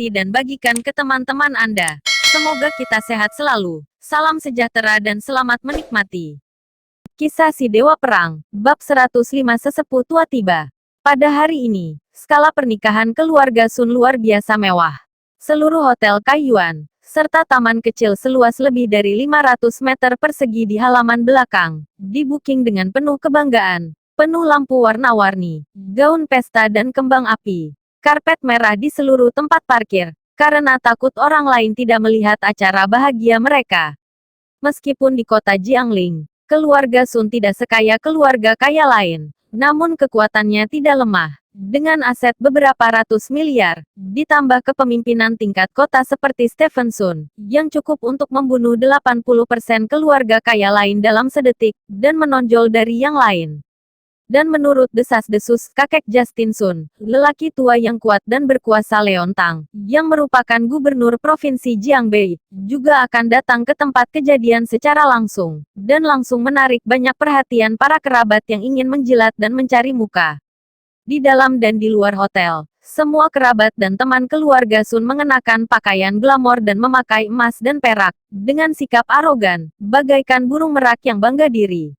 informasi dan bagikan ke teman-teman Anda. Semoga kita sehat selalu. Salam sejahtera dan selamat menikmati. Kisah si Dewa Perang, Bab 105 Sesepuh Tua Tiba. Pada hari ini, skala pernikahan keluarga Sun luar biasa mewah. Seluruh hotel Kaiyuan, serta taman kecil seluas lebih dari 500 meter persegi di halaman belakang, di-booking dengan penuh kebanggaan. Penuh lampu warna-warni, gaun pesta dan kembang api. Karpet merah di seluruh tempat parkir, karena takut orang lain tidak melihat acara bahagia mereka. Meskipun di kota Jiangling, keluarga Sun tidak sekaya keluarga kaya lain, namun kekuatannya tidak lemah. Dengan aset beberapa ratus miliar, ditambah kepemimpinan tingkat kota seperti Stephen Sun, yang cukup untuk membunuh 80% keluarga kaya lain dalam sedetik, dan menonjol dari yang lain. Dan menurut desas-desus kakek Justin Sun, lelaki tua yang kuat dan berkuasa Leon Tang, yang merupakan gubernur provinsi Jiangbei, juga akan datang ke tempat kejadian secara langsung, dan langsung menarik banyak perhatian para kerabat yang ingin menjilat dan mencari muka. Di dalam dan di luar hotel, semua kerabat dan teman keluarga Sun mengenakan pakaian glamor dan memakai emas dan perak, dengan sikap arogan, bagaikan burung merak yang bangga diri.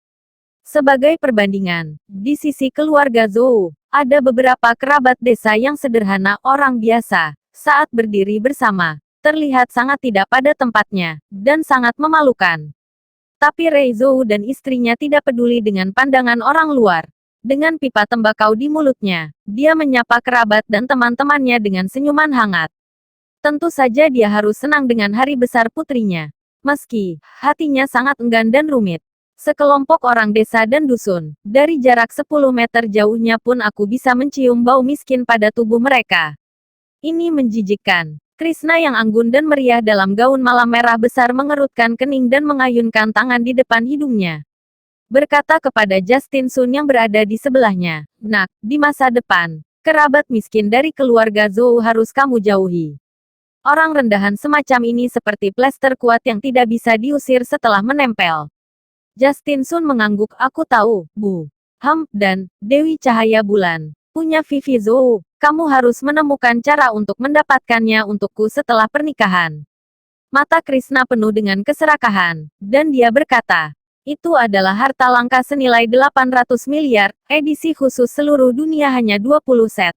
Sebagai perbandingan, di sisi keluarga Zhou, ada beberapa kerabat desa yang sederhana orang biasa, saat berdiri bersama, terlihat sangat tidak pada tempatnya, dan sangat memalukan. Tapi Rei Zhou dan istrinya tidak peduli dengan pandangan orang luar. Dengan pipa tembakau di mulutnya, dia menyapa kerabat dan teman-temannya dengan senyuman hangat. Tentu saja dia harus senang dengan hari besar putrinya. Meski, hatinya sangat enggan dan rumit. Sekelompok orang desa dan dusun, dari jarak 10 meter jauhnya pun aku bisa mencium bau miskin pada tubuh mereka. Ini menjijikkan. Krishna yang anggun dan meriah dalam gaun malam merah besar mengerutkan kening dan mengayunkan tangan di depan hidungnya. Berkata kepada Justin Sun yang berada di sebelahnya, "Nak, di masa depan, kerabat miskin dari keluarga Zhou harus kamu jauhi. Orang rendahan semacam ini seperti plester kuat yang tidak bisa diusir setelah menempel." Justin Sun mengangguk, "Aku tahu, Bu. Dan, Dewi Cahaya Bulan, punya Vivi Zhou, kamu harus menemukan cara untuk mendapatkannya untukku setelah pernikahan." Mata Krishna penuh dengan keserakahan, dan dia berkata, "Itu adalah harta langka senilai 800 miliar, edisi khusus seluruh dunia hanya 20 set.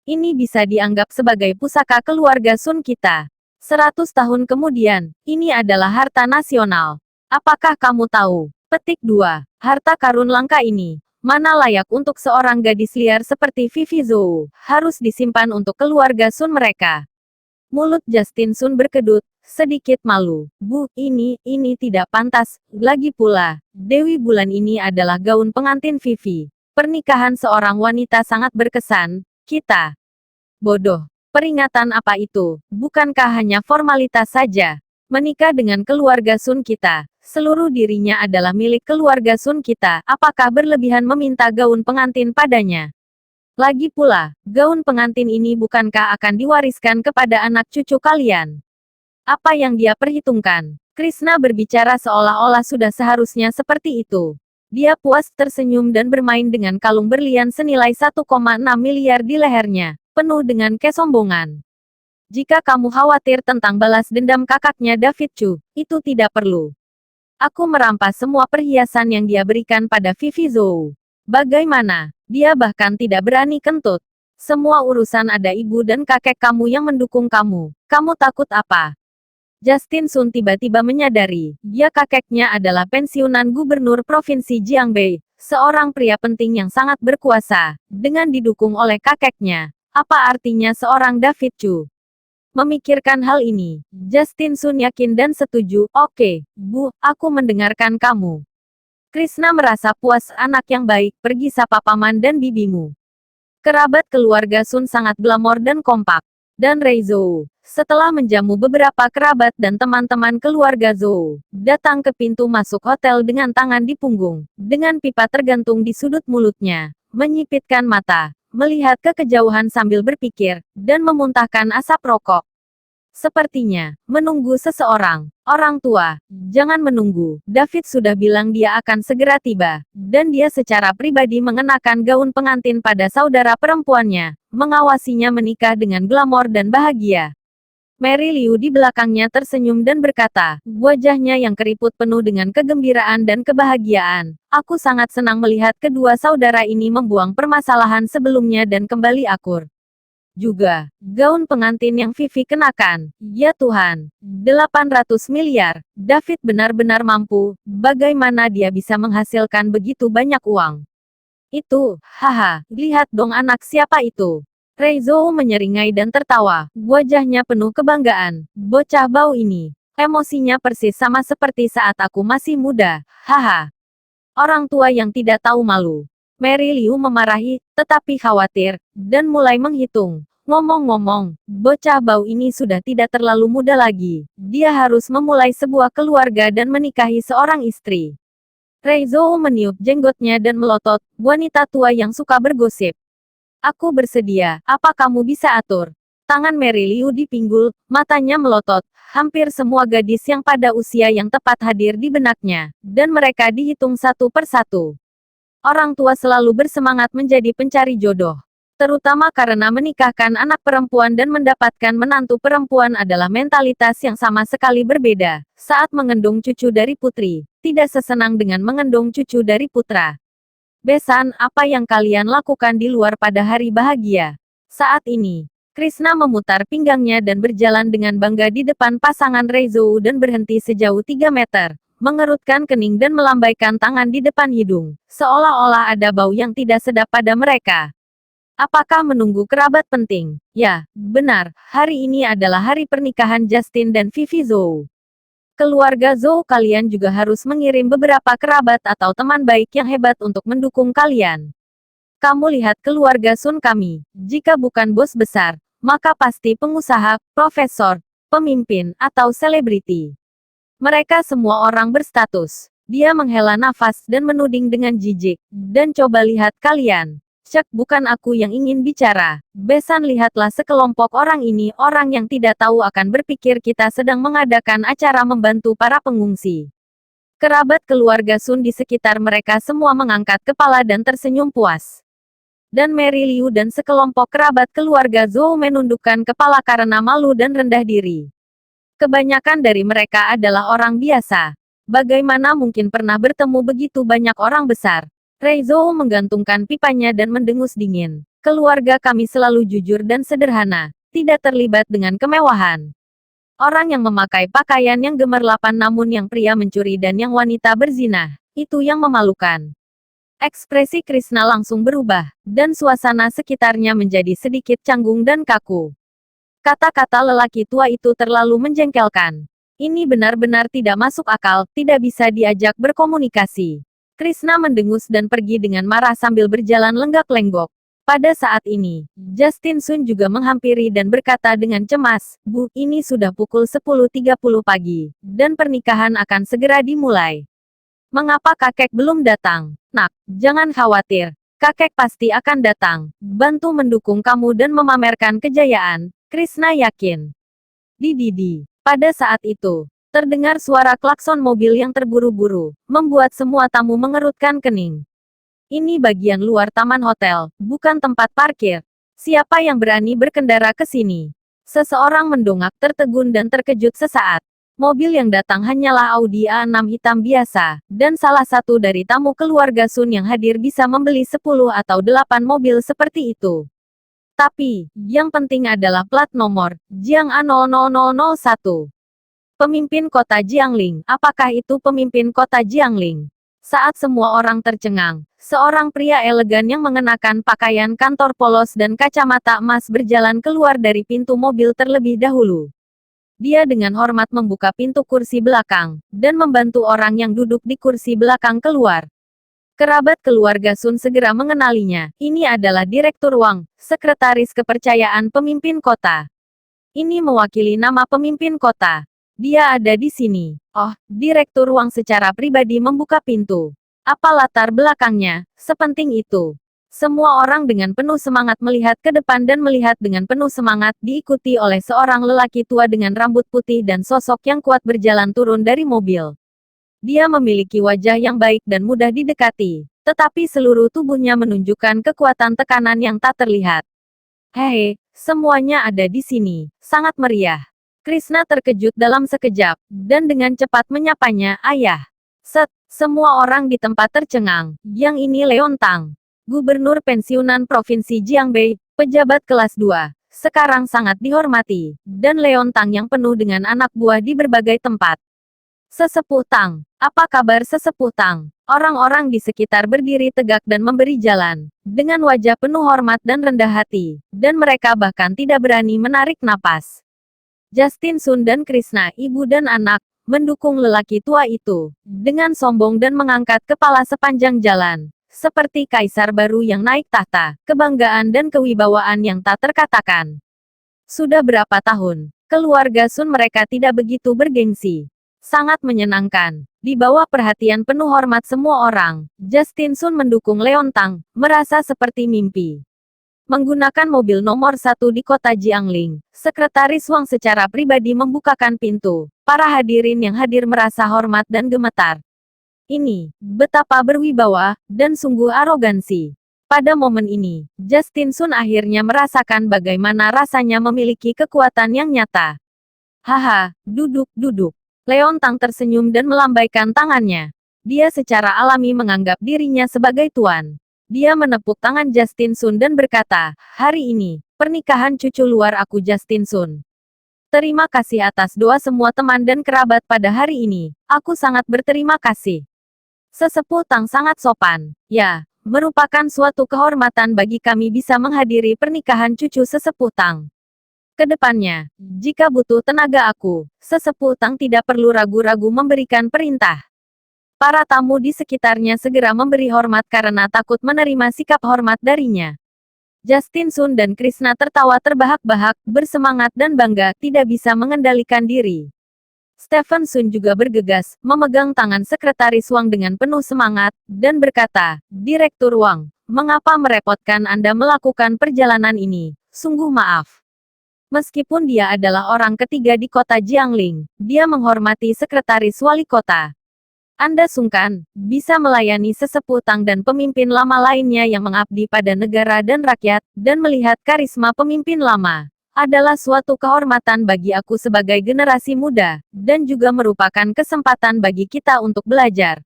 Ini bisa dianggap sebagai pusaka keluarga Sun kita. 100 tahun kemudian, ini adalah harta nasional. Apakah kamu tahu?" Petik 2. Harta karun langka ini, mana layak untuk seorang gadis liar seperti Vivi Zhou, harus disimpan untuk keluarga Sun mereka. Mulut Justin Sun berkedut, sedikit malu. "Bu, ini tidak pantas. Lagi pula, Dewi Bulan ini adalah gaun pengantin Vivi. Pernikahan seorang wanita sangat berkesan. Kita bodoh. Peringatan apa itu? Bukankah hanya formalitas saja? Menikah dengan keluarga Sun kita, seluruh dirinya adalah milik keluarga Sun kita, apakah berlebihan meminta gaun pengantin padanya? Lagi pula, gaun pengantin ini bukankah akan diwariskan kepada anak cucu kalian? Apa yang dia perhitungkan?" Krishna berbicara seolah-olah sudah seharusnya seperti itu. Dia puas tersenyum dan bermain dengan kalung berlian senilai 1,6 miliar di lehernya, penuh dengan kesombongan. "Jika kamu khawatir tentang balas dendam kakaknya David Chu, itu tidak perlu. Aku merampas semua perhiasan yang dia berikan pada Vivi Zhou. Bagaimana? Dia bahkan tidak berani kentut. Semua urusan ada ibu dan kakek kamu yang mendukung kamu. Kamu takut apa?" Justin Sun tiba-tiba menyadari, dia kakeknya adalah pensiunan gubernur provinsi Jiangbei, seorang pria penting yang sangat berkuasa, dengan didukung oleh kakeknya. Apa artinya seorang David Chu? Memikirkan hal ini, Justin Sun yakin dan setuju. "Oke, Bu, aku mendengarkan kamu." Krishna merasa puas, "Anak yang baik, pergi sapa paman dan bibimu." Kerabat keluarga Sun sangat glamor dan kompak. Dan Rei Zhou, setelah menjamu beberapa kerabat dan teman-teman keluarga Zhou, datang ke pintu masuk hotel dengan tangan di punggung, dengan pipa tergantung di sudut mulutnya, menyipitkan mata, melihat ke kejauhan sambil berpikir, dan memuntahkan asap rokok. Sepertinya, menunggu seseorang. Orang tua, jangan menunggu. David sudah bilang dia akan segera tiba. Dan dia secara pribadi mengenakan gaun pengantin pada saudara perempuannya, mengawasinya menikah dengan glamor dan bahagia. Mary Liu di belakangnya tersenyum dan berkata, wajahnya yang keriput penuh dengan kegembiraan dan kebahagiaan. Aku sangat senang melihat kedua saudara ini membuang permasalahan sebelumnya dan kembali akur. Juga, gaun pengantin yang Vivi kenakan. Ya Tuhan, 800 miliar. David benar-benar mampu. Bagaimana dia bisa menghasilkan begitu banyak uang? Itu, haha, lihat dong anak siapa itu. Reizou menyeringai dan tertawa. Wajahnya penuh kebanggaan. Bocah bau ini. Emosinya persis sama seperti saat aku masih muda. Haha. Orang tua yang tidak tahu malu. Mary Liu memarahi, tetapi khawatir, dan mulai menghitung. Ngomong-ngomong, bocah bau ini sudah tidak terlalu muda lagi. Dia harus memulai sebuah keluarga dan menikahi seorang istri. Reizou meniup jenggotnya dan melotot, wanita tua yang suka bergosip. Aku bersedia, apa kamu bisa atur? Tangan Mary Liu dipinggul, matanya melotot. Hampir semua gadis yang pada usia yang tepat hadir di benaknya, dan mereka dihitung satu persatu. Orang tua selalu bersemangat menjadi pencari jodoh. Terutama karena menikahkan anak perempuan dan mendapatkan menantu perempuan adalah mentalitas yang sama sekali berbeda. Saat mengendong cucu dari putri, tidak sesenang dengan mengendong cucu dari putra. Besan, apa yang kalian lakukan di luar pada hari bahagia? Saat ini, Krishna memutar pinggangnya dan berjalan dengan bangga di depan pasangan Reizou dan berhenti sejauh 3 meter. Mengerutkan kening dan melambaikan tangan di depan hidung, seolah-olah ada bau yang tidak sedap pada mereka. Apakah menunggu kerabat penting? Ya, benar, hari ini adalah hari pernikahan Justin dan Vivi Zhou. Keluarga Zhou kalian juga harus mengirim beberapa kerabat atau teman baik yang hebat untuk mendukung kalian. Kamu lihat keluarga Sun kami, jika bukan bos besar, maka pasti pengusaha, profesor, pemimpin, atau selebriti. Mereka semua orang berstatus. Dia menghela nafas dan menuding dengan jijik. Dan coba lihat kalian. Cek, bukan aku yang ingin bicara. Besan, lihatlah sekelompok orang ini, orang yang tidak tahu akan berpikir kita sedang mengadakan acara membantu para pengungsi. Kerabat keluarga Sun di sekitar mereka semua mengangkat kepala dan tersenyum puas. Dan Mary Liu dan sekelompok kerabat keluarga Zhou menundukkan kepala karena malu dan rendah diri. Kebanyakan dari mereka adalah orang biasa. Bagaimana mungkin pernah bertemu begitu banyak orang besar? Reizou menggantungkan pipanya dan mendengus dingin. Keluarga kami selalu jujur dan sederhana, tidak terlibat dengan kemewahan. Orang yang memakai pakaian yang gemerlapan namun yang pria mencuri dan yang wanita berzina, itu yang memalukan. Ekspresi Krishna langsung berubah, dan suasana sekitarnya menjadi sedikit canggung dan kaku. Kata-kata lelaki tua itu terlalu menjengkelkan. Ini benar-benar tidak masuk akal, tidak bisa diajak berkomunikasi. Krishna mendengus dan pergi dengan marah sambil berjalan lenggak-lenggok. Pada saat ini, Justin Sun juga menghampiri dan berkata dengan cemas, Bu, ini sudah pukul 10.30 pagi, dan pernikahan akan segera dimulai. Mengapa kakek belum datang? Nak, jangan khawatir. Kakek pasti akan datang, bantu mendukung kamu dan memamerkan kejayaan. Krishna yakin. Dididi. Pada saat itu, terdengar suara klakson mobil yang terburu-buru, membuat semua tamu mengerutkan kening. Ini bagian luar taman hotel, bukan tempat parkir. Siapa yang berani berkendara ke sini? Seseorang mendongak tertegun dan terkejut sesaat. Mobil yang datang hanyalah Audi A6 hitam biasa, dan salah satu dari tamu keluarga Sun yang hadir bisa membeli 10 atau 8 mobil seperti itu. Tapi, yang penting adalah plat nomor, Jiang A00001. Pemimpin kota Jiangling, apakah itu pemimpin kota Jiangling? Saat semua orang tercengang, seorang pria elegan yang mengenakan pakaian kantor polos dan kacamata emas berjalan keluar dari pintu mobil terlebih dahulu. Dia dengan hormat membuka pintu kursi belakang, dan membantu orang yang duduk di kursi belakang keluar. Kerabat keluarga Sun segera mengenalinya. Ini adalah Direktur Wang, sekretaris kepercayaan pemimpin kota. Ini mewakili nama pemimpin kota. Dia ada di sini. Oh, Direktur Wang secara pribadi membuka pintu. Apa latar belakangnya? Sepenting itu. Semua orang dengan penuh semangat melihat ke depan dan melihat dengan penuh semangat, diikuti oleh seorang lelaki tua dengan rambut putih dan sosok yang kuat berjalan turun dari mobil. Dia memiliki wajah yang baik dan mudah didekati, tetapi seluruh tubuhnya menunjukkan kekuatan tekanan yang tak terlihat. Hei, semuanya ada di sini, sangat meriah. Krishna terkejut dalam sekejap, dan dengan cepat menyapanya, ayah. Semua orang di tempat tercengang. Yang ini Leontang, Gubernur Pensiunan Provinsi Jiangbei, pejabat kelas 2, sekarang sangat dihormati, dan Leontang yang penuh dengan anak buah di berbagai tempat. Sesepuh Tang, apa kabar Sesepuh Tang? Orang-orang di sekitar berdiri tegak dan memberi jalan, dengan wajah penuh hormat dan rendah hati, dan mereka bahkan tidak berani menarik napas. Justin Sun dan Krishna, ibu dan anak, mendukung lelaki tua itu, dengan sombong dan mengangkat kepala sepanjang jalan. Seperti kaisar baru yang naik tahta, kebanggaan dan kewibawaan yang tak terkatakan. Sudah berapa tahun, keluarga Sun mereka tidak begitu bergengsi. Sangat menyenangkan. Di bawah perhatian penuh hormat semua orang, Justin Sun mendukung Leontang, merasa seperti mimpi. Menggunakan mobil nomor 1 di kota Jiangling, Sekretaris Wang secara pribadi membukakan pintu. Para hadirin yang hadir merasa hormat dan gemetar. Ini, betapa berwibawa, dan sungguh arogansi. Pada momen ini, Justin Sun akhirnya merasakan bagaimana rasanya memiliki kekuatan yang nyata. Haha, duduk. Leontang tersenyum dan melambaikan tangannya. Dia secara alami menganggap dirinya sebagai tuan. Dia menepuk tangan Justin Sun dan berkata, hari ini, pernikahan cucu luar aku Justin Sun. Terima kasih atas doa semua teman dan kerabat pada hari ini. Aku sangat berterima kasih. Sesepuh Tang sangat sopan. Ya, merupakan suatu kehormatan bagi kami bisa menghadiri pernikahan cucu Sesepuh Tang. Kedepannya, jika butuh tenaga aku, Sesepuh Tang tidak perlu ragu-ragu memberikan perintah. Para tamu di sekitarnya segera memberi hormat karena takut menerima sikap hormat darinya. Justin Sun dan Krishna tertawa terbahak-bahak, bersemangat dan bangga, tidak bisa mengendalikan diri. Stephen Sun juga bergegas, memegang tangan Sekretaris Wang dengan penuh semangat, dan berkata, Direktur Wang, mengapa merepotkan Anda melakukan perjalanan ini? Sungguh maaf. Meskipun dia adalah orang ketiga di kota Jiangling, dia menghormati Sekretaris Wali Kota. Anda sungkan, bisa melayani Sesepuh Tang dan pemimpin lama lainnya yang mengabdi pada negara dan rakyat, dan melihat karisma pemimpin lama. Adalah suatu kehormatan bagi aku sebagai generasi muda, dan juga merupakan kesempatan bagi kita untuk belajar.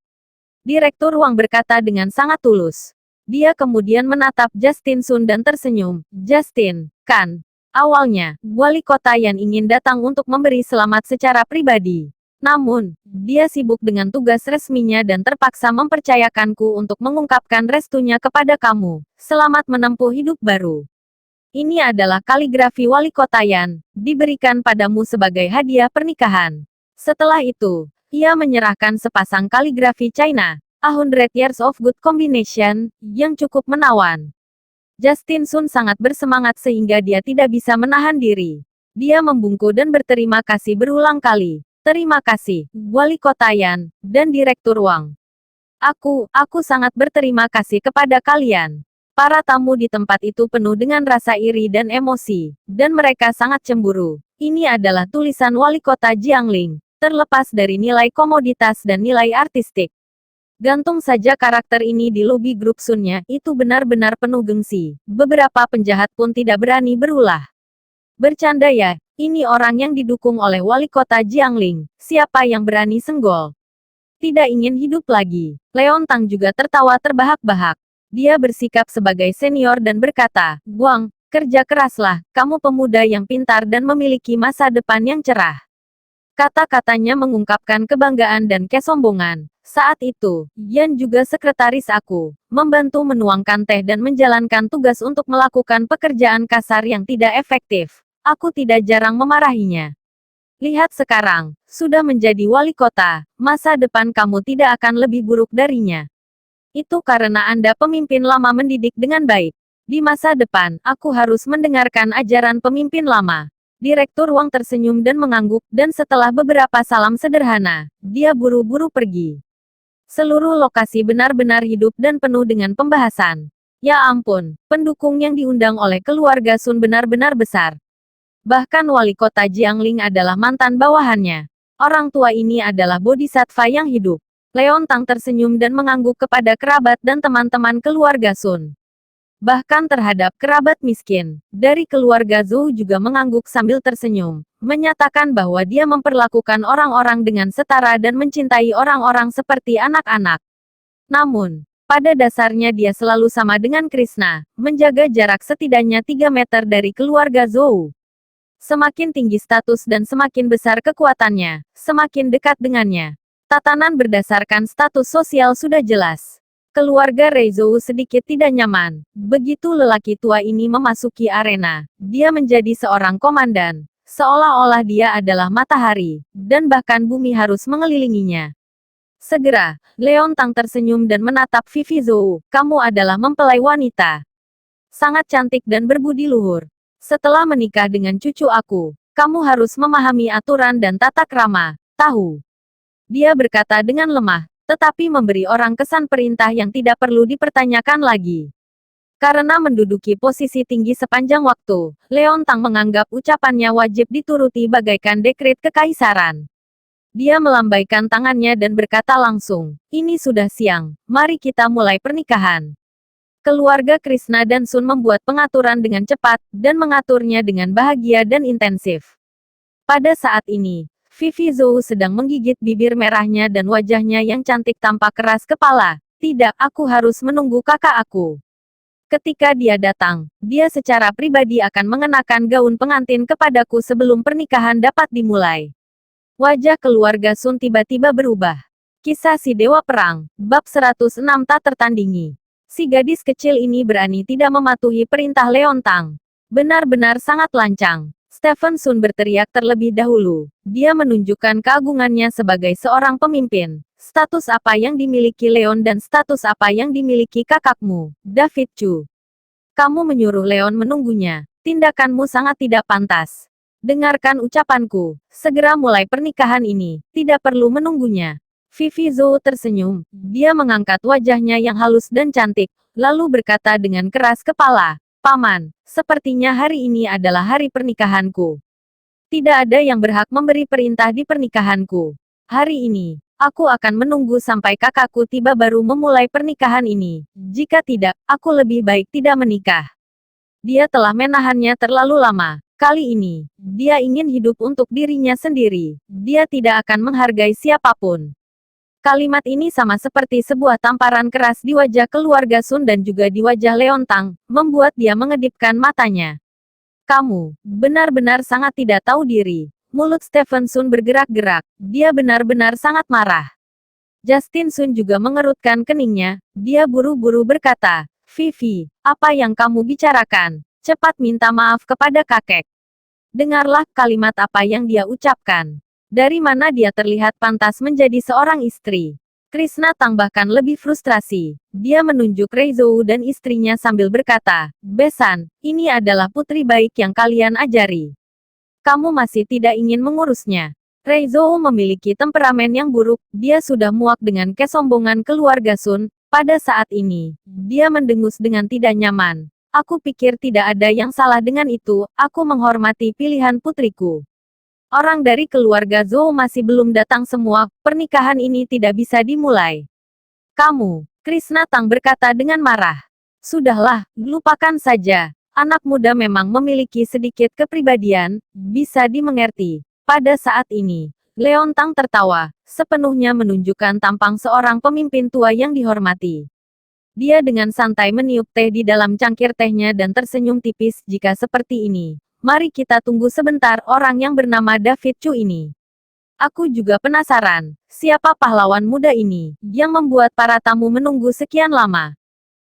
Direktur Wang berkata dengan sangat tulus. Dia kemudian menatap Justin Sun dan tersenyum. Justin, kan? Awalnya, wali kota yang ingin datang untuk memberi selamat secara pribadi. Namun, dia sibuk dengan tugas resminya dan terpaksa mempercayakanku untuk mengungkapkan restunya kepada kamu. Selamat menempuh hidup baru. Ini adalah kaligrafi wali kota Yan, diberikan padamu sebagai hadiah pernikahan. Setelah itu, ia menyerahkan sepasang kaligrafi China, A Hundred Years of Good Combination, yang cukup menawan. Justin Sun sangat bersemangat sehingga dia tidak bisa menahan diri. Dia membungkuk dan berterima kasih berulang kali. Terima kasih, Wali Kota Yan, dan Direktur Wang. Aku sangat berterima kasih kepada kalian. Para tamu di tempat itu penuh dengan rasa iri dan emosi, dan mereka sangat cemburu. Ini adalah tulisan Wali Kota Jiangling, terlepas dari nilai komoditas dan nilai artistik. Gantung saja karakter ini di lobi grup Sunnya, itu benar-benar penuh gengsi. Beberapa penjahat pun tidak berani berulah. Bercanda ya, ini orang yang didukung oleh Wali Kota Jiangling, siapa yang berani senggol? Tidak ingin hidup lagi. Leontang juga tertawa terbahak-bahak. Dia bersikap sebagai senior dan berkata, Wang, kerja keraslah, kamu pemuda yang pintar dan memiliki masa depan yang cerah. Kata-katanya mengungkapkan kebanggaan dan kesombongan. Saat itu, Yan juga sekretaris aku, membantu menuangkan teh dan menjalankan tugas untuk melakukan pekerjaan kasar yang tidak efektif. Aku tidak jarang memarahinya. Lihat sekarang, sudah menjadi wali kota, masa depan kamu tidak akan lebih buruk darinya. Itu karena Anda pemimpin lama mendidik dengan baik. Di masa depan, aku harus mendengarkan ajaran pemimpin lama. Direktur Wang tersenyum dan mengangguk, dan setelah beberapa salam sederhana, dia buru-buru pergi. Seluruh lokasi benar-benar hidup dan penuh dengan pembahasan. Ya ampun, pendukung yang diundang oleh keluarga Sun benar-benar besar. Bahkan wali kota Jiangling adalah mantan bawahannya. Orang tua ini adalah bodhisattva yang hidup. Leon Tang tersenyum dan mengangguk kepada kerabat dan teman-teman keluarga Sun. Bahkan terhadap kerabat miskin, dari keluarga Zhou juga mengangguk sambil tersenyum, menyatakan bahwa dia memperlakukan orang-orang dengan setara dan mencintai orang-orang seperti anak-anak. Namun, pada dasarnya dia selalu sama dengan Krishna, menjaga jarak setidaknya 3 meter dari keluarga Zhou. Semakin tinggi status dan semakin besar kekuatannya, semakin dekat dengannya. Tatanan berdasarkan status sosial sudah jelas. Keluarga Reizou sedikit tidak nyaman. Begitu lelaki tua ini memasuki arena, dia menjadi seorang komandan, seolah-olah dia adalah matahari, dan bahkan bumi harus mengelilinginya. Segera, Leon Tang tersenyum dan menatap Vivi Zhou. Kamu adalah mempelai wanita. Sangat cantik dan berbudi luhur. Setelah menikah dengan cucu aku, kamu harus memahami aturan dan tata krama, tahu? Dia berkata dengan lemah, tetapi memberi orang kesan perintah yang tidak perlu dipertanyakan lagi. Karena menduduki posisi tinggi sepanjang waktu, Leon Tang menganggap ucapannya wajib dituruti bagaikan dekret kekaisaran. Dia melambaikan tangannya dan berkata langsung, ini sudah siang, mari kita mulai pernikahan. Keluarga Krishna dan Sun membuat pengaturan dengan cepat, dan mengaturnya dengan bahagia dan intensif. Pada saat ini, Vivi Zhou sedang menggigit bibir merahnya dan wajahnya yang cantik tampak keras kepala. Tidak, aku harus menunggu kakak aku. Ketika dia datang, dia secara pribadi akan mengenakan gaun pengantin kepadaku sebelum pernikahan dapat dimulai. Wajah keluarga Sun tiba-tiba berubah. Kisah si Dewa Perang, bab 106 tak tertandingi. Si gadis kecil ini berani tidak mematuhi perintah Leon Tang. Benar-benar sangat lancang. Stephen Sun berteriak terlebih dahulu. Dia menunjukkan keagungannya sebagai seorang pemimpin. Status apa yang dimiliki Leon dan status apa yang dimiliki kakakmu, David Chu. Kamu menyuruh Leon menunggunya. Tindakanmu sangat tidak pantas. Dengarkan ucapanku. Segera mulai pernikahan ini. Tidak perlu menunggunya. Vivi Zhou tersenyum. Dia mengangkat wajahnya yang halus dan cantik, lalu berkata dengan keras kepala. Paman, sepertinya hari ini adalah hari pernikahanku. Tidak ada yang berhak memberi perintah di pernikahanku. Hari ini, aku akan menunggu sampai kakakku tiba baru memulai pernikahan ini. Jika tidak, aku lebih baik tidak menikah. Dia telah menahannya terlalu lama. Kali ini, dia ingin hidup untuk dirinya sendiri. Dia tidak akan menghargai siapapun. Kalimat ini sama seperti sebuah tamparan keras di wajah keluarga Sun dan juga di wajah Leon Tang, membuat dia mengedipkan matanya. Kamu, benar-benar sangat tidak tahu diri. Mulut Stephen Sun bergerak-gerak, dia benar-benar sangat marah. Justin Sun juga mengerutkan keningnya, dia buru-buru berkata, Vivi, apa yang kamu bicarakan? Cepat minta maaf kepada kakek. Dengarlah kalimat apa yang dia ucapkan. Dari mana dia terlihat pantas menjadi seorang istri? Krishna Tang bahkan lebih frustrasi. Dia menunjuk Reizou dan istrinya sambil berkata, Besan, ini adalah putri baik yang kalian ajari. Kamu masih tidak ingin mengurusnya. Reizou memiliki temperamen yang buruk, dia sudah muak dengan kesombongan keluarga Sun. Pada saat ini, dia mendengus dengan tidak nyaman. Aku pikir tidak ada yang salah dengan itu, aku menghormati pilihan putriku. Orang dari keluarga Zhou masih belum datang semua, pernikahan ini tidak bisa dimulai. Kamu, Krishna Tang berkata dengan marah. Sudahlah, lupakan saja. Anak muda memang memiliki sedikit kepribadian, bisa dimengerti. Pada saat ini, Leon Tang tertawa, sepenuhnya menunjukkan tampang seorang pemimpin tua yang dihormati. Dia dengan santai meniup teh di dalam cangkir tehnya dan tersenyum tipis. Jika seperti ini, mari kita tunggu sebentar orang yang bernama David Chu ini. Aku juga penasaran, siapa pahlawan muda ini, yang membuat para tamu menunggu sekian lama.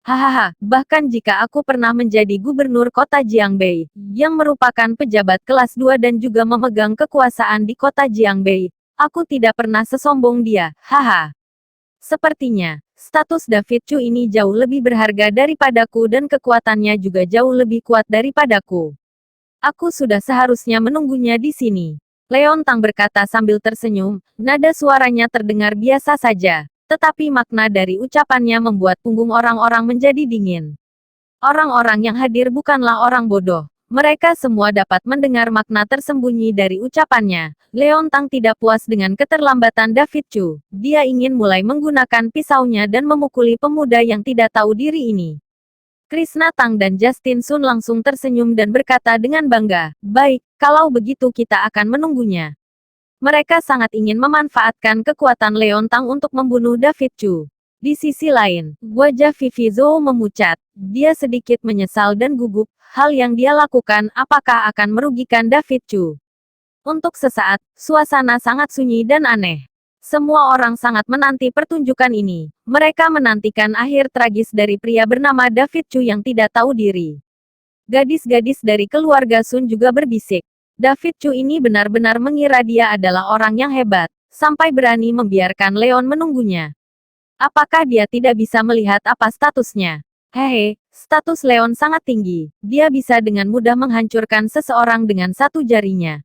Hahaha, bahkan jika aku pernah menjadi gubernur kota Jiangbei, yang merupakan pejabat kelas 2 dan juga memegang kekuasaan di kota Jiangbei, aku tidak pernah sesombong dia, haha. Sepertinya, status David Chu ini jauh lebih berharga daripadaku dan kekuatannya juga jauh lebih kuat daripadaku. Aku sudah seharusnya menunggunya di sini. Leon Tang berkata sambil tersenyum, nada suaranya terdengar biasa saja, tetapi makna dari ucapannya membuat punggung orang-orang menjadi dingin. Orang-orang yang hadir bukanlah orang bodoh. Mereka semua dapat mendengar makna tersembunyi dari ucapannya. Leon Tang tidak puas dengan keterlambatan David Chu. Dia ingin mulai menggunakan pisaunya dan memukuli pemuda yang tidak tahu diri ini. Krishna Tang dan Justin Sun langsung tersenyum dan berkata dengan bangga, "Baik, kalau begitu kita akan menunggunya." Mereka sangat ingin memanfaatkan kekuatan Leon Tang untuk membunuh David Chu. Di sisi lain, wajah Vivi Zhou memucat. Dia sedikit menyesal dan gugup. Hal yang dia lakukan apakah akan merugikan David Chu? Untuk sesaat, suasana sangat sunyi dan aneh. Semua orang sangat menanti pertunjukan ini. Mereka menantikan akhir tragis dari pria bernama David Chu yang tidak tahu diri. Gadis-gadis dari keluarga Sun juga berbisik. David Chu ini benar-benar mengira dia adalah orang yang hebat, sampai berani membiarkan Leon menunggunya. Apakah dia tidak bisa melihat apa statusnya? Hehe, status Leon sangat tinggi. Dia bisa dengan mudah menghancurkan seseorang dengan satu jarinya.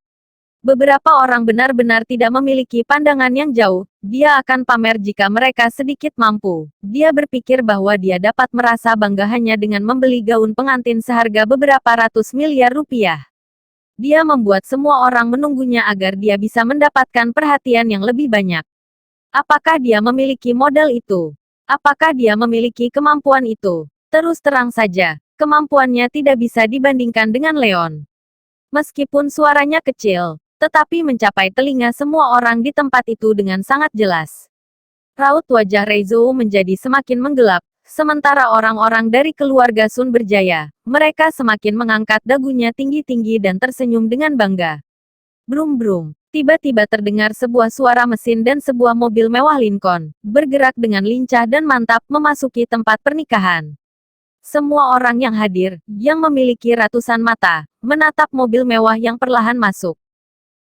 Beberapa orang benar-benar tidak memiliki pandangan yang jauh. Dia akan pamer jika mereka sedikit mampu. Dia berpikir bahwa dia dapat merasa bangga hanya dengan membeli gaun pengantin seharga beberapa ratus miliar rupiah. Dia membuat semua orang menunggunya agar dia bisa mendapatkan perhatian yang lebih banyak. Apakah dia memiliki modal itu? Apakah dia memiliki kemampuan itu? Terus terang saja, kemampuannya tidak bisa dibandingkan dengan Leon. Meskipun suaranya kecil, tetapi mencapai telinga semua orang di tempat itu dengan sangat jelas. Raut wajah Reizou menjadi semakin menggelap, sementara orang-orang dari keluarga Sun berjaya. Mereka semakin mengangkat dagunya tinggi-tinggi dan tersenyum dengan bangga. Brum-brum. Tiba-tiba terdengar sebuah suara mesin dan sebuah mobil mewah Lincoln, bergerak dengan lincah dan mantap memasuki tempat pernikahan. Semua orang yang hadir, yang memiliki ratusan mata, menatap mobil mewah yang perlahan masuk.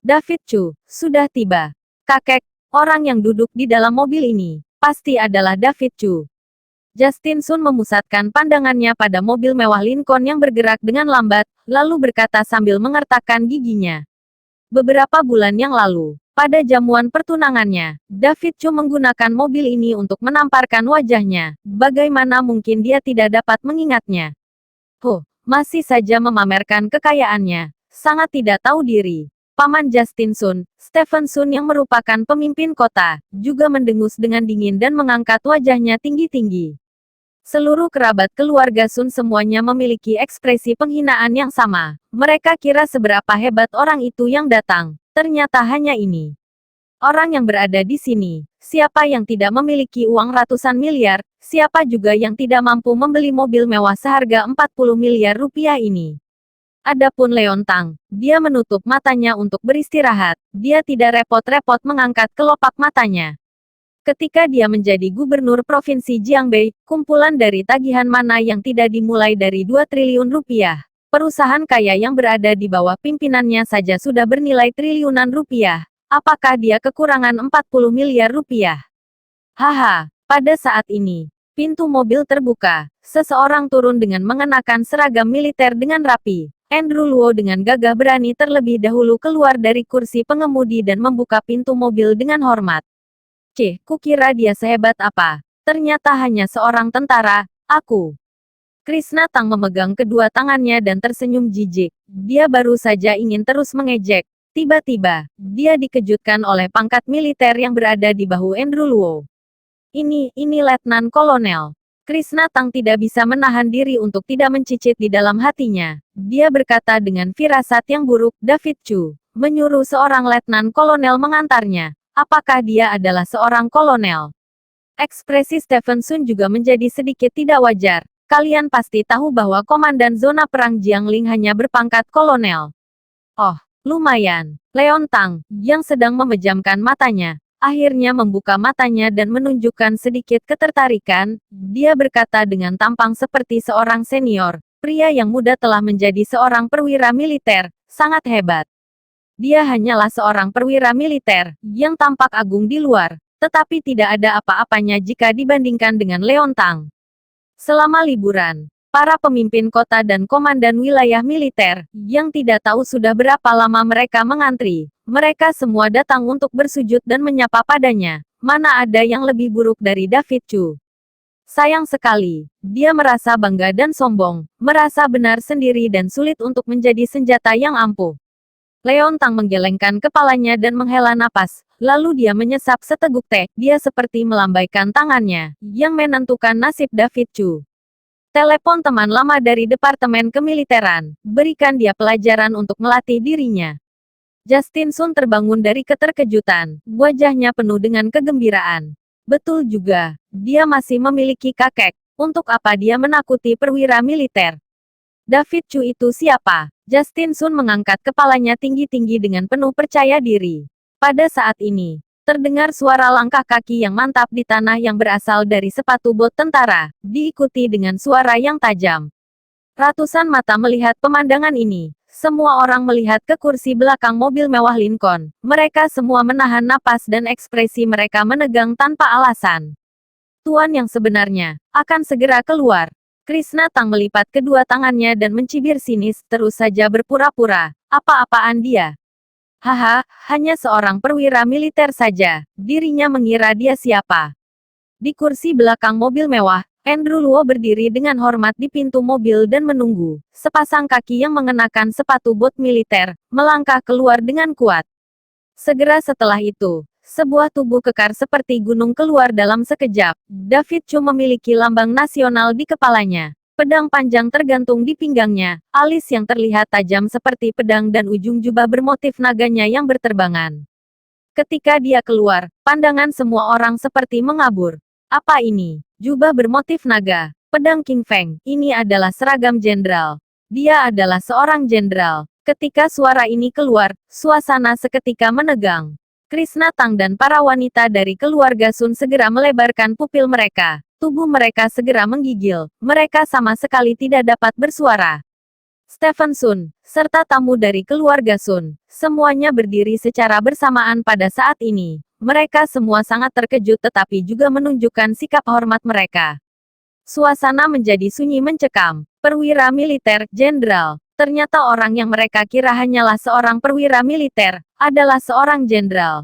David Chu, sudah tiba. Kakek, orang yang duduk di dalam mobil ini, pasti adalah David Chu. Justin Sun memusatkan pandangannya pada mobil mewah Lincoln yang bergerak dengan lambat, lalu berkata sambil mengertakkan giginya. Beberapa bulan yang lalu, pada jamuan pertunangannya, David Chu menggunakan mobil ini untuk menamparkan wajahnya. Bagaimana mungkin dia tidak dapat mengingatnya? Masih saja memamerkan kekayaannya. Sangat tidak tahu diri. Paman Justin Sun, Stephen Sun yang merupakan pemimpin kota, juga mendengus dengan dingin dan mengangkat wajahnya tinggi-tinggi. Seluruh kerabat keluarga Sun semuanya memiliki ekspresi penghinaan yang sama. Mereka kira seberapa hebat orang itu yang datang. Ternyata hanya ini. Orang yang berada di sini, siapa yang tidak memiliki uang ratusan miliar, siapa juga yang tidak mampu membeli mobil mewah seharga 40 miliar rupiah ini. Adapun Leon Tang, dia menutup matanya untuk beristirahat. Dia tidak repot-repot mengangkat kelopak matanya. Ketika dia menjadi gubernur Provinsi Jiangbei, kumpulan dari tagihan mana yang tidak dimulai dari 2 triliun rupiah. Perusahaan kaya yang berada di bawah pimpinannya saja sudah bernilai triliunan rupiah. Apakah dia kekurangan 40 miliar rupiah? Haha, pada saat ini, pintu mobil terbuka. Seseorang turun dengan mengenakan seragam militer dengan rapi. Andrew Luo dengan gagah berani terlebih dahulu keluar dari kursi pengemudi dan membuka pintu mobil dengan hormat. Kukira dia sehebat apa. Ternyata hanya seorang tentara, aku. Krishna Tang memegang kedua tangannya dan tersenyum jijik. Dia baru saja ingin terus mengejek. Tiba-tiba, dia dikejutkan oleh pangkat militer yang berada di bahu Andrew Luo. Ini Letnan Kolonel. Krishna Tang tidak bisa menahan diri untuk tidak mencicit di dalam hatinya. Dia berkata dengan firasat yang buruk, David Chu menyuruh seorang Letnan Kolonel mengantarnya. Apakah dia adalah seorang kolonel? Ekspresi Stephen Sun juga menjadi sedikit tidak wajar. Kalian pasti tahu bahwa komandan zona perang Jiangling hanya berpangkat kolonel. Oh, lumayan. Leon Tang, yang sedang memejamkan matanya, akhirnya membuka matanya dan menunjukkan sedikit ketertarikan. Dia berkata dengan tampang seperti seorang senior. Pria yang muda telah menjadi seorang perwira militer, sangat hebat. Dia hanyalah seorang perwira militer, yang tampak agung di luar, tetapi tidak ada apa-apanya jika dibandingkan dengan Leon Tang. Selama liburan, para pemimpin kota dan komandan wilayah militer, yang tidak tahu sudah berapa lama mereka mengantri, mereka semua datang untuk bersujud dan menyapa padanya. Mana ada yang lebih buruk dari David Chu? Sayang sekali, dia merasa bangga dan sombong, merasa benar sendiri dan sulit untuk menjadi senjata yang ampuh. Leon Tang menggelengkan kepalanya dan menghela napas, lalu dia menyesap seteguk teh. Dia seperti melambaikan tangannya, yang menentukan nasib David Chu. Telepon teman lama dari Departemen Kemiliteran, berikan dia pelajaran untuk melatih dirinya. Justin Sun terbangun dari keterkejutan, wajahnya penuh dengan kegembiraan. Betul juga, dia masih memiliki kakek. Untuk apa dia menakuti perwira militer? David Chu itu siapa? Justin Sun mengangkat kepalanya tinggi-tinggi dengan penuh percaya diri. Pada saat ini, terdengar suara langkah kaki yang mantap di tanah yang berasal dari sepatu bot tentara, diikuti dengan suara yang tajam. Ratusan mata melihat pemandangan ini. Semua orang melihat ke kursi belakang mobil mewah Lincoln. Mereka semua menahan napas dan ekspresi mereka menegang tanpa alasan. Tuan yang sebenarnya akan segera keluar. Krishna Tang melipat kedua tangannya dan mencibir sinis, terus saja berpura-pura. Apa-apaan dia? Haha, hanya seorang perwira militer saja. Dirinya mengira dia siapa. Di kursi belakang mobil mewah, Andrew Luo berdiri dengan hormat di pintu mobil dan menunggu. Sepasang kaki yang mengenakan sepatu bot militer, melangkah keluar dengan kuat. Segera setelah itu, sebuah tubuh kekar seperti gunung keluar dalam sekejap. David Chu memiliki lambang nasional di kepalanya. Pedang panjang tergantung di pinggangnya, alis yang terlihat tajam seperti pedang dan ujung jubah bermotif naganya yang berterbangan. Ketika dia keluar, pandangan semua orang seperti mengabur. Apa ini? Jubah bermotif naga, pedang King Feng, ini adalah seragam jenderal. Dia adalah seorang jenderal. Ketika suara ini keluar, suasana seketika menegang. Krishna Tang dan para wanita dari keluarga Sun segera melebarkan pupil mereka. Tubuh mereka segera menggigil, mereka sama sekali tidak dapat bersuara. Stephen Sun, serta tamu dari keluarga Sun, semuanya berdiri secara bersamaan pada saat ini. Mereka semua sangat terkejut tetapi juga menunjukkan sikap hormat mereka. Suasana menjadi sunyi mencekam. Perwira militer, jenderal. Ternyata orang yang mereka kira hanyalah seorang perwira militer, adalah seorang jenderal.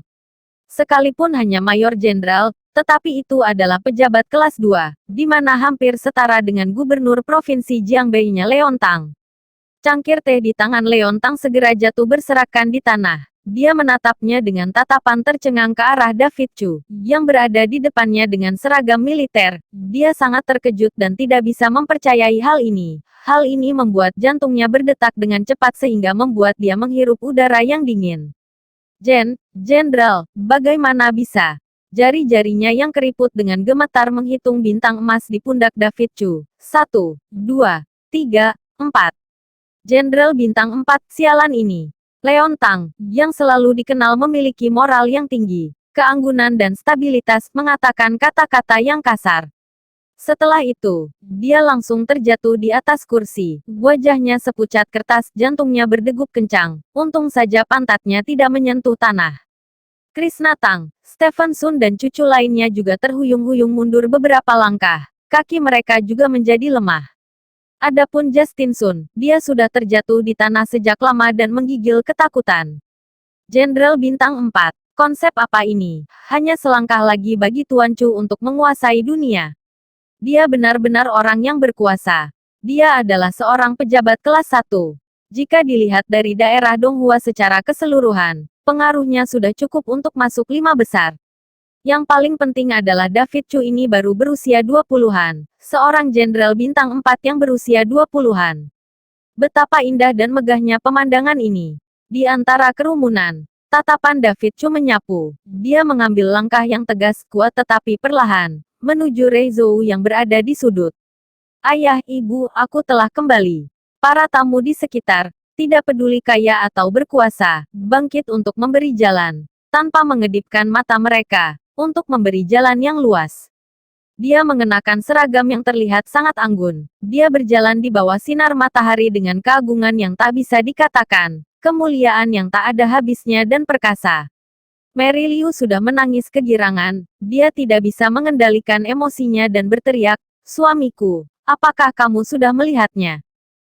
Sekalipun hanya mayor jenderal, tetapi itu adalah pejabat kelas 2, di mana hampir setara dengan gubernur provinsi Jiangbei-nya Leon Tang. Cangkir teh di tangan Leon Tang segera jatuh berserakan di tanah. Dia menatapnya dengan tatapan tercengang ke arah David Chu, yang berada di depannya dengan seragam militer. Dia sangat terkejut dan tidak bisa mempercayai hal ini. Hal ini membuat jantungnya berdetak dengan cepat sehingga membuat dia menghirup udara yang dingin. Jenderal, bagaimana bisa? Jari-jarinya yang keriput dengan gemetar menghitung bintang emas di pundak David Chu. 1, 2, 3, 4. Jenderal bintang 4, sialan ini. Leon Tang, yang selalu dikenal memiliki moral yang tinggi, keanggunan dan stabilitas, mengatakan kata-kata yang kasar. Setelah itu, dia langsung terjatuh di atas kursi. Wajahnya sepucat kertas, jantungnya berdegup kencang. Untung saja pantatnya tidak menyentuh tanah. Krishna Tang, Stephen Sun dan cucu lainnya juga terhuyung-huyung mundur beberapa langkah. Kaki mereka juga menjadi lemah. Adapun Justin Sun, dia sudah terjatuh di tanah sejak lama dan menggigil ketakutan. Jenderal bintang 4, konsep apa ini? Hanya selangkah lagi bagi Tuan Chu untuk menguasai dunia. Dia benar-benar orang yang berkuasa. Dia adalah seorang pejabat kelas 1. Jika dilihat dari daerah Donghua secara keseluruhan, pengaruhnya sudah cukup untuk masuk 5 besar. Yang paling penting adalah David Chu ini baru berusia 20-an. Seorang jenderal bintang 4 yang berusia 20-an. Betapa indah dan megahnya pemandangan ini. Di antara kerumunan, tatapan David Chu menyapu. Dia mengambil langkah yang tegas, kuat tetapi perlahan, menuju Rei Zhou yang berada di sudut. Ayah, ibu, aku telah kembali. Para tamu di sekitar, tidak peduli kaya atau berkuasa, bangkit untuk memberi jalan. Tanpa mengedipkan mata mereka, untuk memberi jalan yang luas. Dia mengenakan seragam yang terlihat sangat anggun. Dia berjalan di bawah sinar matahari dengan keagungan yang tak bisa dikatakan, kemuliaan yang tak ada habisnya dan perkasa. Mary Liu sudah menangis kegirangan. Dia tidak bisa mengendalikan emosinya dan berteriak, "Suamiku, apakah kamu sudah melihatnya?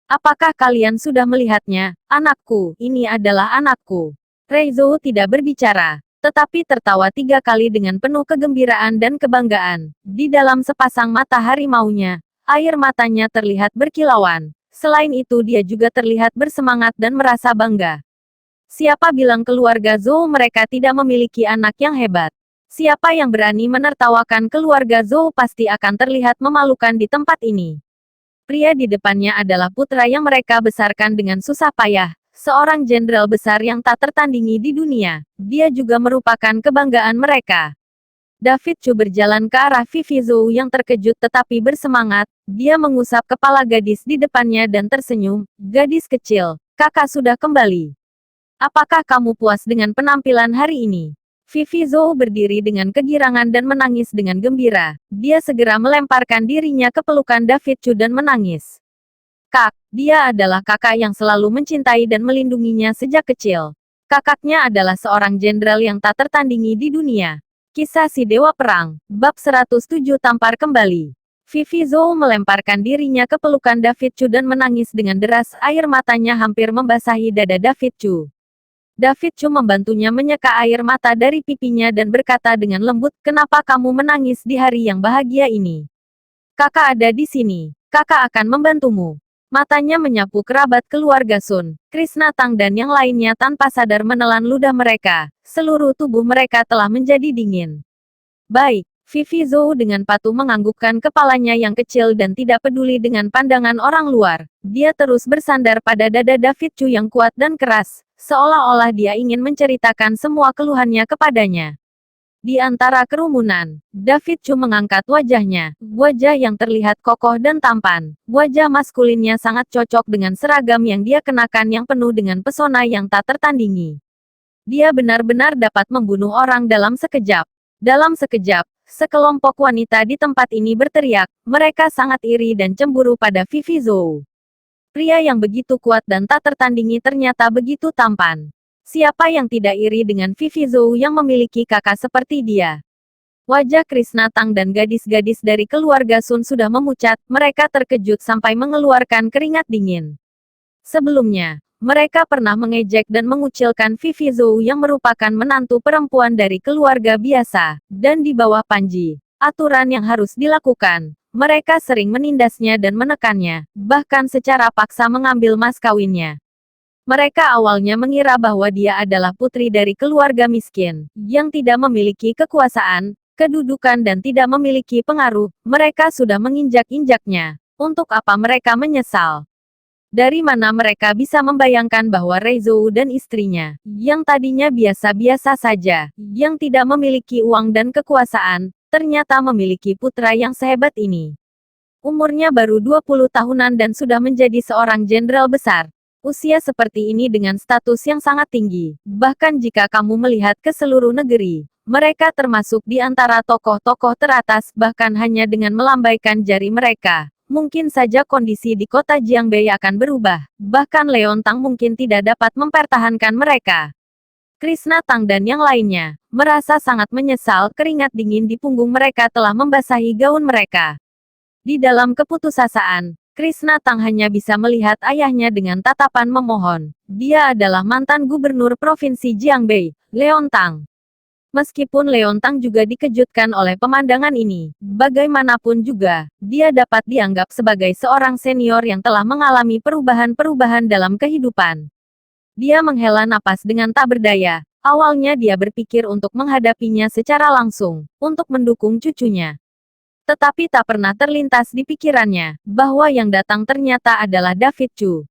Apakah kalian sudah melihatnya? Anakku, ini adalah anakku." Rei Zhou tidak berbicara. Tetapi tertawa 3 kali dengan penuh kegembiraan dan kebanggaan. Di dalam sepasang mata harimaunya, air matanya terlihat berkilauan. Selain itu dia juga terlihat bersemangat dan merasa bangga. Siapa bilang keluarga Zhou mereka tidak memiliki anak yang hebat? Siapa yang berani menertawakan keluarga Zhou pasti akan terlihat memalukan di tempat ini. Pria di depannya adalah putra yang mereka besarkan dengan susah payah. Seorang jenderal besar yang tak tertandingi di dunia. Dia juga merupakan kebanggaan mereka. David Chu berjalan ke arah Vivi Zhou yang terkejut tetapi bersemangat. Dia mengusap kepala gadis di depannya dan tersenyum. Gadis kecil, kakak sudah kembali. Apakah kamu puas dengan penampilan hari ini? Vivi Zhou berdiri dengan kegirangan dan menangis dengan gembira. Dia segera melemparkan dirinya ke pelukan David Chu dan menangis. Kak, dia adalah kakak yang selalu mencintai dan melindunginya sejak kecil. Kakaknya adalah seorang jenderal yang tak tertandingi di dunia. Kisah si Dewa Perang, Bab 107 tampar kembali. Vivi Zhou melemparkan dirinya ke pelukan David Chu dan menangis dengan deras, air matanya hampir membasahi dada David Chu. David Chu membantunya menyeka air mata dari pipinya dan berkata dengan lembut, kenapa kamu menangis di hari yang bahagia ini? Kakak ada di sini, kakak akan membantumu. Matanya menyapu kerabat keluarga Sun, Krishna Tang dan yang lainnya tanpa sadar menelan ludah mereka. Seluruh tubuh mereka telah menjadi dingin. Baik, Vivi Zhou dengan patuh menganggukkan kepalanya yang kecil dan tidak peduli dengan pandangan orang luar. Dia terus bersandar pada dada David Chu yang kuat dan keras, seolah-olah dia ingin menceritakan semua keluhannya kepadanya. Di antara kerumunan, David Chu mengangkat wajahnya, wajah yang terlihat kokoh dan tampan. Wajah maskulinnya sangat cocok dengan seragam yang dia kenakan yang penuh dengan pesona yang tak tertandingi. Dia benar-benar dapat membunuh orang dalam sekejap. Dalam sekejap, sekelompok wanita di tempat ini berteriak, mereka sangat iri dan cemburu pada Vivi Zhou. Pria yang begitu kuat dan tak tertandingi ternyata begitu tampan. Siapa yang tidak iri dengan Vivi Zhou yang memiliki kakak seperti dia? Wajah Krishna Tang dan gadis-gadis dari keluarga Sun sudah memucat, mereka terkejut sampai mengeluarkan keringat dingin. Sebelumnya, mereka pernah mengejek dan mengucilkan Vivi Zhou yang merupakan menantu perempuan dari keluarga biasa, dan di bawah Panji, aturan yang harus dilakukan. Mereka sering menindasnya dan menekannya, bahkan secara paksa mengambil mas kawinnya. Mereka awalnya mengira bahwa dia adalah putri dari keluarga miskin, yang tidak memiliki kekuasaan, kedudukan dan tidak memiliki pengaruh. Mereka sudah menginjak-injaknya. Untuk apa mereka menyesal? Dari mana mereka bisa membayangkan bahwa Rei Zhou dan istrinya, yang tadinya biasa-biasa saja, yang tidak memiliki uang dan kekuasaan, ternyata memiliki putra yang sehebat ini. Umurnya baru 20 tahunan dan sudah menjadi seorang jenderal besar. Usia seperti ini dengan status yang sangat tinggi. Bahkan jika kamu melihat ke seluruh negeri, mereka termasuk di antara tokoh-tokoh teratas bahkan hanya dengan melambaikan jari mereka. Mungkin saja kondisi di kota Jiangbei akan berubah. Bahkan Leon Tang mungkin tidak dapat mempertahankan mereka. Krishna Tang dan yang lainnya merasa sangat menyesal keringat dingin di punggung mereka telah membasahi gaun mereka. Di dalam keputusasaan, Krishna Tang hanya bisa melihat ayahnya dengan tatapan memohon. Dia adalah mantan gubernur provinsi Jiangbei, Leon Tang. Meskipun Leon Tang juga dikejutkan oleh pemandangan ini, bagaimanapun juga, dia dapat dianggap sebagai seorang senior yang telah mengalami perubahan-perubahan dalam kehidupan. Dia menghela napas dengan tak berdaya. Awalnya dia berpikir untuk menghadapinya secara langsung, untuk mendukung cucunya. Tetapi tak pernah terlintas di pikirannya, bahwa yang datang ternyata adalah David Chu.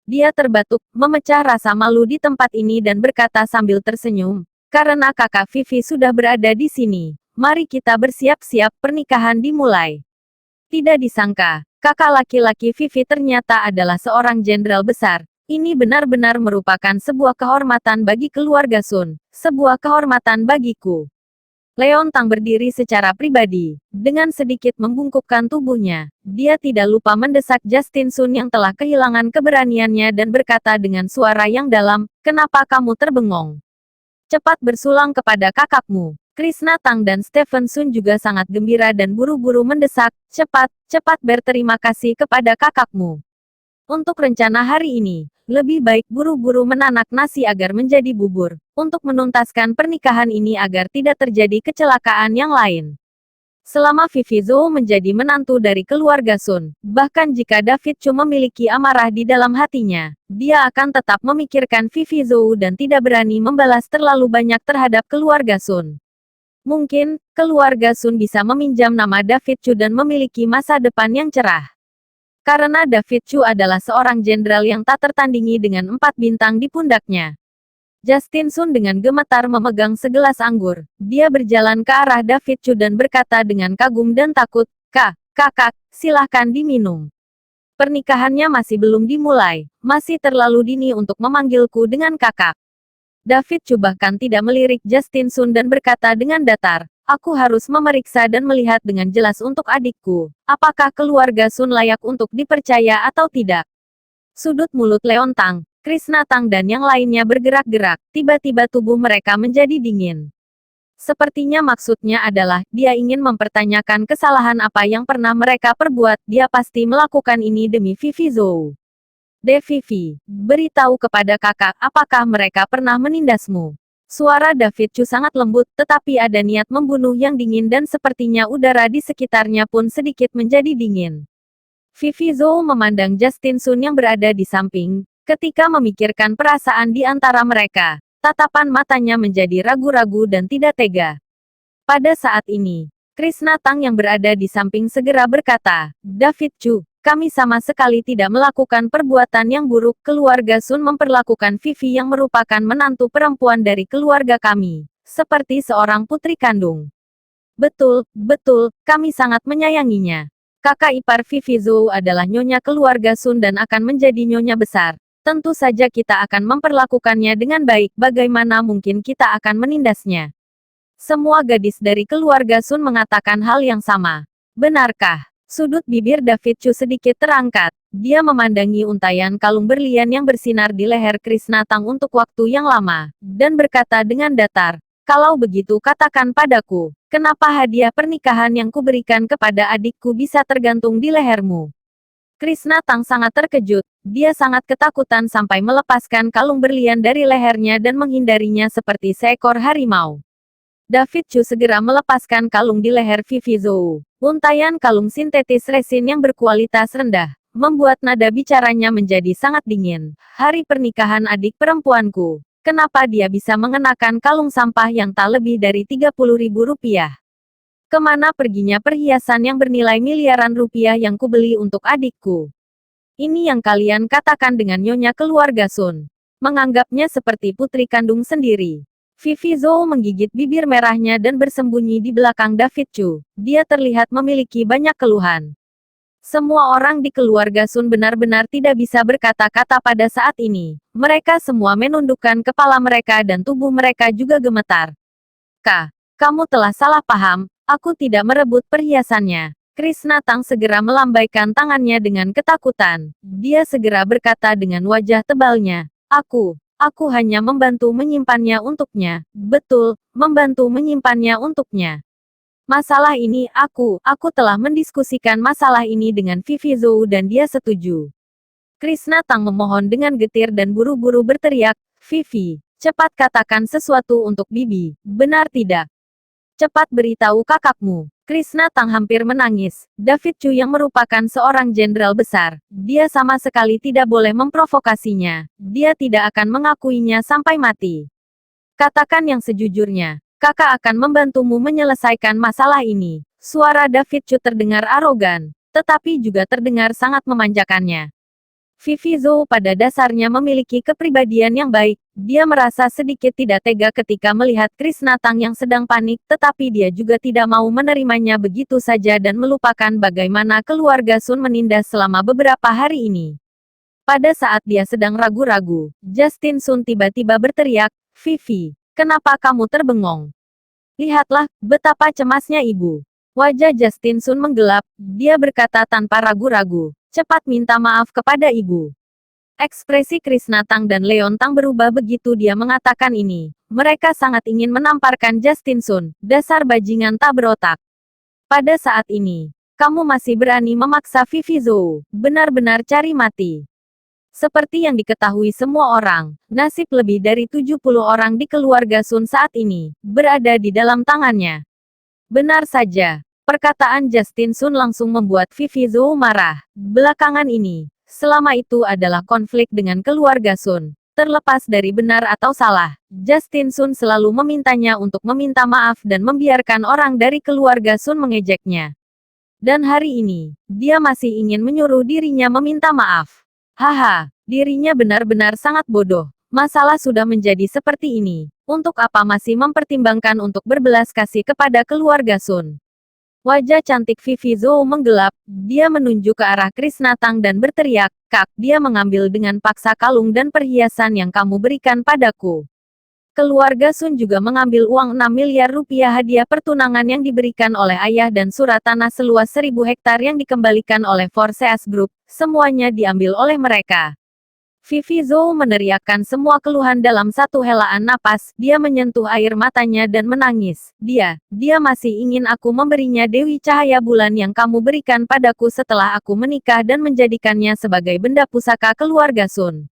Dia terbatuk, memecah rasa malu di tempat ini dan berkata sambil tersenyum, karena kakak Vivi sudah berada di sini, mari kita bersiap-siap, pernikahan dimulai. Tidak disangka, kakak laki-laki Vivi ternyata adalah seorang jenderal besar. Ini benar-benar merupakan sebuah kehormatan bagi keluarga Sun, sebuah kehormatan bagiku. Leon Tang berdiri secara pribadi, dengan sedikit membungkukkan tubuhnya. Dia tidak lupa mendesak Justin Sun yang telah kehilangan keberaniannya dan berkata dengan suara yang dalam, kenapa kamu terbengong? Cepat bersulang kepada kakakmu. Krishna Tang dan Stephen Sun juga sangat gembira dan buru-buru mendesak, cepat, cepat berterima kasih kepada kakakmu. Untuk rencana hari ini, lebih baik buru-buru menanak nasi agar menjadi bubur, untuk menuntaskan pernikahan ini agar tidak terjadi kecelakaan yang lain. Selama Vivi Zhou menjadi menantu dari keluarga Sun, bahkan jika David Chu memiliki amarah di dalam hatinya, dia akan tetap memikirkan Vivi Zhou dan tidak berani membalas terlalu banyak terhadap keluarga Sun. Mungkin, keluarga Sun bisa meminjam nama David Chu dan memiliki masa depan yang cerah. Karena David Chu adalah seorang jenderal yang tak tertandingi dengan 4 bintang di pundaknya. Justin Sun dengan gemetar memegang segelas anggur. Dia berjalan ke arah David Chu dan berkata dengan kagum dan takut, Kakak, silahkan diminum. Pernikahannya masih belum dimulai, masih terlalu dini untuk memanggilku dengan kakak. David Chu bahkan tidak melirik Justin Sun dan berkata dengan datar, aku harus memeriksa dan melihat dengan jelas untuk adikku, apakah keluarga Sun layak untuk dipercaya atau tidak. Sudut mulut Leon Tang, Krishna Tang dan yang lainnya bergerak-gerak, tiba-tiba tubuh mereka menjadi dingin. Sepertinya maksudnya adalah, dia ingin mempertanyakan kesalahan apa yang pernah mereka perbuat, dia pasti melakukan ini demi Vivi Zhou. Vivi, beritahu kepada kakak apakah mereka pernah menindasmu. Suara David Chu sangat lembut, tetapi ada niat membunuh yang dingin dan sepertinya udara di sekitarnya pun sedikit menjadi dingin. Vivi Zhou memandang Justin Sun yang berada di samping, ketika memikirkan perasaan di antara mereka, tatapan matanya menjadi ragu-ragu dan tidak tega. Pada saat ini, Krishna Tang yang berada di samping segera berkata, David Chu, kami sama sekali tidak melakukan perbuatan yang buruk. Keluarga Sun memperlakukan Vivi yang merupakan menantu perempuan dari keluarga kami, seperti seorang putri kandung. Betul, kami sangat menyayanginya. Kakak ipar Vivi Zhou adalah nyonya keluarga Sun dan akan menjadi nyonya besar. Tentu saja kita akan memperlakukannya dengan baik. Bagaimana mungkin kita akan menindasnya? Semua gadis dari keluarga Sun mengatakan hal yang sama. Benarkah? Sudut bibir David Chu sedikit terangkat. Dia memandangi untayan kalung berlian yang bersinar di leher Krishna Tang untuk waktu yang lama, dan berkata dengan datar, kalau begitu katakan padaku, kenapa hadiah pernikahan yang kuberikan kepada adikku bisa tergantung di lehermu? Krishna Tang sangat terkejut, dia sangat ketakutan sampai melepaskan kalung berlian dari lehernya dan menghindarinya seperti seekor harimau. David Chu segera melepaskan kalung di leher Vivi Zhou. Untayan kalung sintetis resin yang berkualitas rendah, membuat nada bicaranya menjadi sangat dingin. Hari pernikahan adik perempuanku. Kenapa dia bisa mengenakan kalung sampah yang tak lebih dari 30.000 rupiah? Kemana perginya perhiasan yang bernilai miliaran rupiah yang kubeli untuk adikku? Ini yang kalian katakan dengan nyonya keluarga Sun. Menganggapnya seperti putri kandung sendiri. Vivi Zhou menggigit bibir merahnya dan bersembunyi di belakang David Chu. Dia terlihat memiliki banyak keluhan. Semua orang di keluarga Sun benar-benar tidak bisa berkata-kata pada saat ini. Mereka semua menundukkan kepala mereka dan tubuh mereka juga gemetar. Kamu telah salah paham, aku tidak merebut perhiasannya. Krishna Tang segera melambaikan tangannya dengan ketakutan. Dia segera berkata dengan wajah tebalnya, Aku hanya membantu menyimpannya untuknya. Betul, membantu menyimpannya untuknya. Masalah ini aku telah mendiskusikan masalah ini dengan Vivi Zhou dan dia setuju. Krishna Tang memohon dengan getir dan buru-buru berteriak, Vivi, cepat katakan sesuatu untuk Bibi, benar tidak? Cepat beritahu kakakmu. Krishna Tang hampir menangis. David Chu yang merupakan seorang jenderal besar, dia sama sekali tidak boleh memprovokasinya. Dia tidak akan mengakuinya sampai mati. Katakan yang sejujurnya. Kakak akan membantumu menyelesaikan masalah ini. Suara David Chu terdengar arogan, tetapi juga terdengar sangat memanjakannya. Vivi Zhou pada dasarnya memiliki kepribadian yang baik. Dia merasa sedikit tidak tega ketika melihat Krishna Tang yang sedang panik, tetapi dia juga tidak mau menerimanya begitu saja dan melupakan bagaimana keluarga Sun menindas selama beberapa hari ini. Pada saat dia sedang ragu-ragu, Justin Sun tiba-tiba berteriak, Vivi, kenapa kamu terbengong? Lihatlah, betapa cemasnya ibu. Wajah Justin Sun menggelap, dia berkata tanpa ragu-ragu, cepat minta maaf kepada ibu. Ekspresi Krishna Tang dan Leon Tang berubah begitu dia mengatakan ini. Mereka sangat ingin menamparkan Justin Sun, dasar bajingan tak berotak. Pada saat ini, kamu masih berani memaksa Vivi Zhou, benar-benar cari mati. Seperti yang diketahui semua orang, nasib lebih dari 70 orang di keluarga Sun saat ini berada di dalam tangannya. Benar saja. Perkataan Justin Sun langsung membuat Vivi Zhou marah. Belakangan ini, selama itu adalah konflik dengan keluarga Sun. Terlepas dari benar atau salah, Justin Sun selalu memintanya untuk meminta maaf dan membiarkan orang dari keluarga Sun mengejeknya. Dan hari ini, dia masih ingin menyuruh dirinya meminta maaf. Haha, dirinya benar-benar sangat bodoh. Masalah sudah menjadi seperti ini. Untuk apa masih mempertimbangkan untuk berbelas kasih kepada keluarga Sun? Wajah cantik Vivi Zhou menggelap. Dia menunjuk ke arah Krisnatang dan berteriak, "Kak, dia mengambil dengan paksa kalung dan perhiasan yang kamu berikan padaku." Keluarga Sun juga mengambil uang 6 miliar rupiah hadiah pertunangan yang diberikan oleh ayah dan surat tanah seluas 1.000 hektar yang dikembalikan oleh Forseas Group. Semuanya diambil oleh mereka. Vivi Zhou meneriakkan semua keluhan dalam satu helaan napas. Dia menyentuh air matanya dan menangis. Dia masih ingin aku memberinya Dewi Cahaya Bulan yang kamu berikan padaku setelah aku menikah dan menjadikannya sebagai benda pusaka keluarga Sun.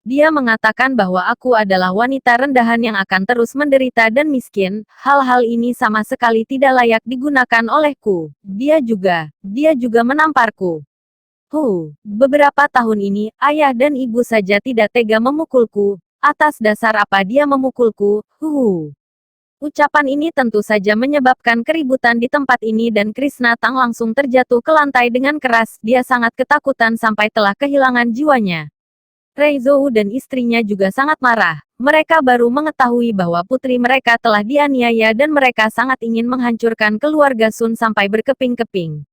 Dia mengatakan bahwa aku adalah wanita rendahan yang akan terus menderita dan miskin. Hal-hal ini sama sekali tidak layak digunakan olehku. Dia juga menamparku. Beberapa tahun ini, ayah dan ibu saja tidak tega memukulku. Atas dasar apa dia memukulku? Ucapan ini tentu saja menyebabkan keributan di tempat ini dan Krisnatang langsung terjatuh ke lantai dengan keras. Dia sangat ketakutan sampai telah kehilangan jiwanya. Rei Zhou dan istrinya juga sangat marah. Mereka baru mengetahui bahwa putri mereka telah dianiaya dan mereka sangat ingin menghancurkan keluarga Sun sampai berkeping-keping.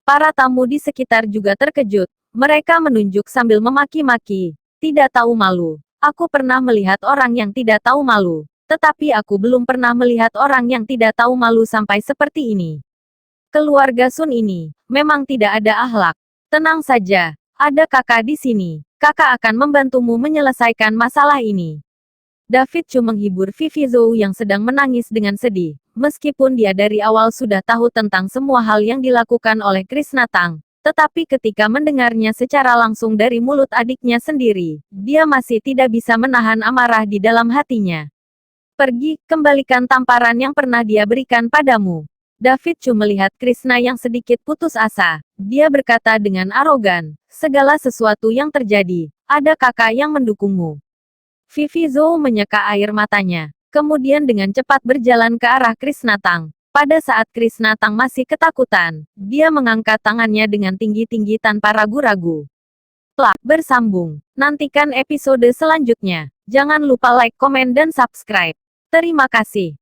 Para tamu di sekitar juga terkejut. Mereka menunjuk sambil memaki-maki. Tidak tahu malu. Aku pernah melihat orang yang tidak tahu malu. Tetapi aku belum pernah melihat orang yang tidak tahu malu sampai seperti ini. Keluarga Sun ini memang tidak ada akhlak. Tenang saja. Ada kakak di sini. Kakak akan membantumu menyelesaikan masalah ini. David Chu menghibur Vivi Zhou yang sedang menangis dengan sedih. Meskipun dia dari awal sudah tahu tentang semua hal yang dilakukan oleh Krisnatang, tetapi ketika mendengarnya secara langsung dari mulut adiknya sendiri, dia masih tidak bisa menahan amarah di dalam hatinya. Pergi, kembalikan tamparan yang pernah dia berikan padamu. David Chu melihat Krishna yang sedikit putus asa. Dia berkata dengan arogan, segala sesuatu yang terjadi, ada kakak yang mendukungmu. Vivi Zhou menyeka air matanya. Kemudian dengan cepat berjalan ke arah Krisnatang. Pada saat Krisnatang masih ketakutan, dia mengangkat tangannya dengan tinggi-tinggi tanpa ragu-ragu. Plak, bersambung. Nantikan episode selanjutnya. Jangan lupa like, komen, dan subscribe. Terima kasih.